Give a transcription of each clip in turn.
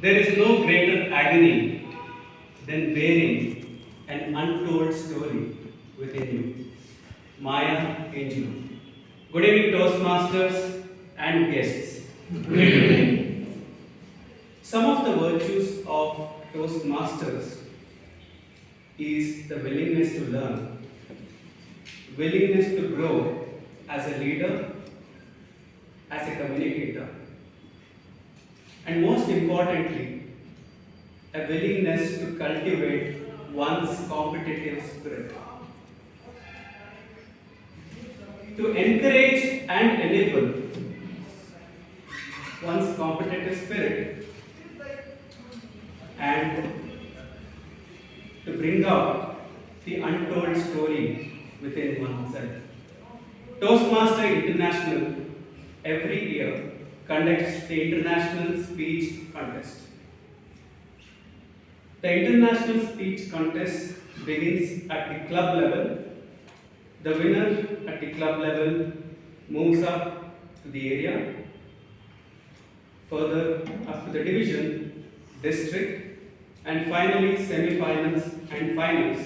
There is no greater agony than bearing an untold story within you. Maya Angel. Good evening, Toastmasters and guests. Good evening. Some of the virtues of Toastmasters is the willingness to learn, willingness to grow as a leader, as a communicator, and most importantly, a willingness to cultivate one's competitive spirit. To encourage and enable one's competitive spirit and to bring out the untold story within oneself. Toastmaster International every year conducts the International Speech Contest. The International Speech Contest begins at the club level. The winner at the club level moves up to the area, further up to the division, district, and finally semi-finals and finals,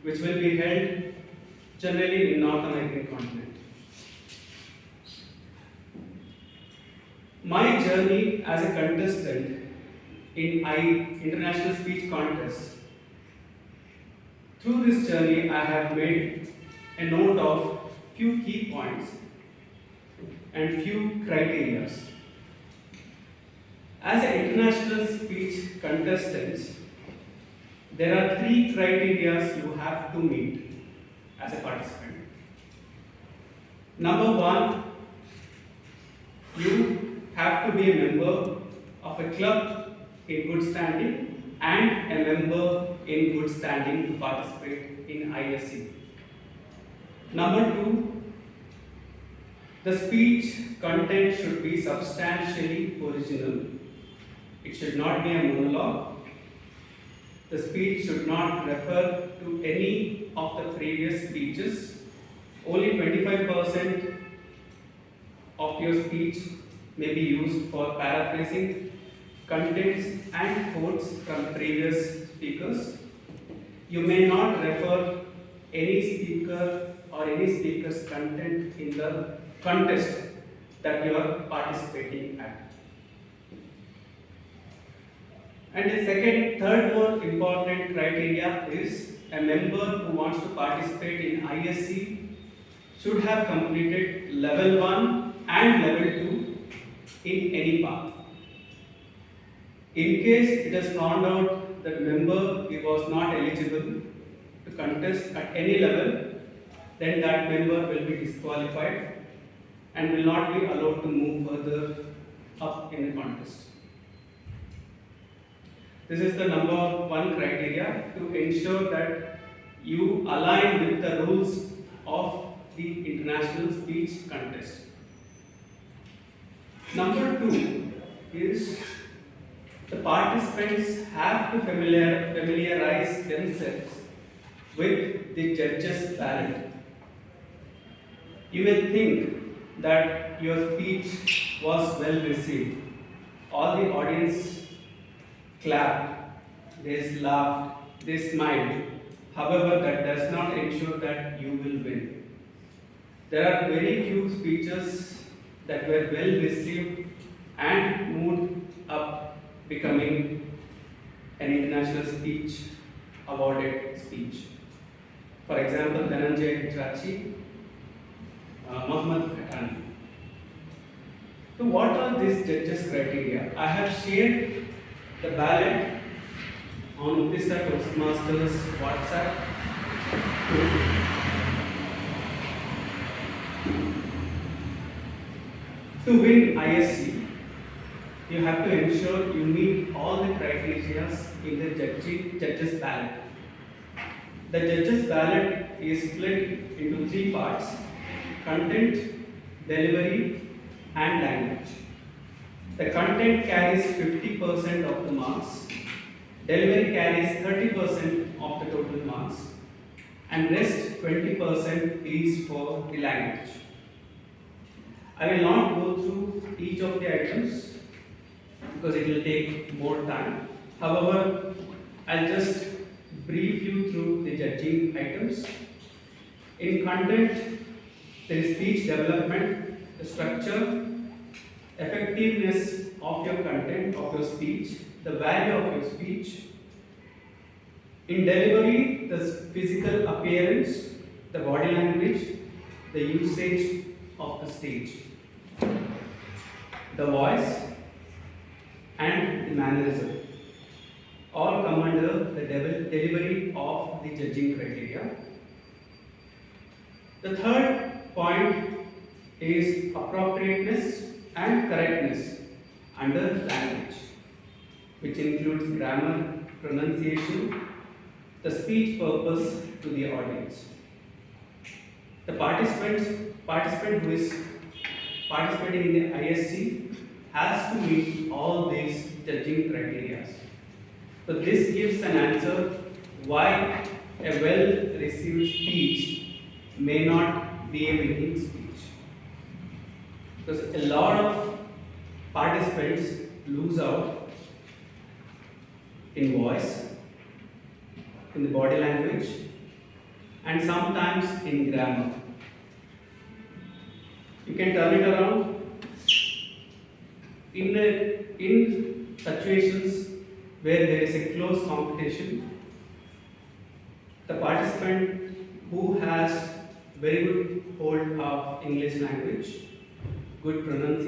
which will be held generally in North American continent. My journey as a contestant in International Speech Contest, through this journey I have made a note of few key points and few criteria. As an international speech contestant, there are 3 criteria you have to meet as a participant. Number 1, you have to be a member of a club in good standing and a member in good standing to participate in ISC. Number 2, the speech content should be substantially original. It should not be a monologue. The speech should not refer to any of the previous speeches. Only 25% of your speech may be used for paraphrasing contents and quotes from previous speakers. You may not refer any speaker or any speaker's content in the contest that you are participating at. And the third more important criteria is a member who wants to participate in ISC should have completed level 1 and level 2 in any path. In case it is found out that member was not eligible to contest at any level, then that member will be disqualified and will not be allowed to move further up in the contest. This is the number 1 criteria to ensure that you align with the rules of the international speech contest. Number 2 is the participants have to familiarize themselves with the judge's ballot. You may think that your speech was well received. All the audience clapped, they laughed, they smiled. However, that does not ensure that you will win. There are very few speeches that were well received and moved up, becoming an international speech awarded speech. For example, Dhananjay Trachi, Muhammad Khatani. So what are these judges' criteria? I have shared the ballot on Uttista Toastmasters WhatsApp group. To win ISC, you have to ensure you meet all the criteria in the judges' ballot. The judges' ballot is split into 3 parts: content, delivery, and language. The content carries 50% of the marks, delivery carries 30% of the total marks, and rest 20% is for the language. I will not go through each of the items, because it will take more time. However, I'll just brief you through the judging items. In content, there is speech development, the structure, effectiveness of your content, of your speech, the value of your speech. In delivery, the physical appearance, the body language, the usage of the stage, the voice, and the mannerism all come under the delivery of the judging criteria. The third point is appropriateness and correctness under language, which includes grammar, pronunciation, the speech purpose to the audience. The participant who is participating in the ISC has to meet all these judging criteria. So this gives an answer why a well-received speech may not be a winning speech. Because a lot of participants lose out in voice, in the body language, and sometimes in grammar. You can turn it around. In situations where there is a close competition, the participant who has very good hold of English language, good pronunciation,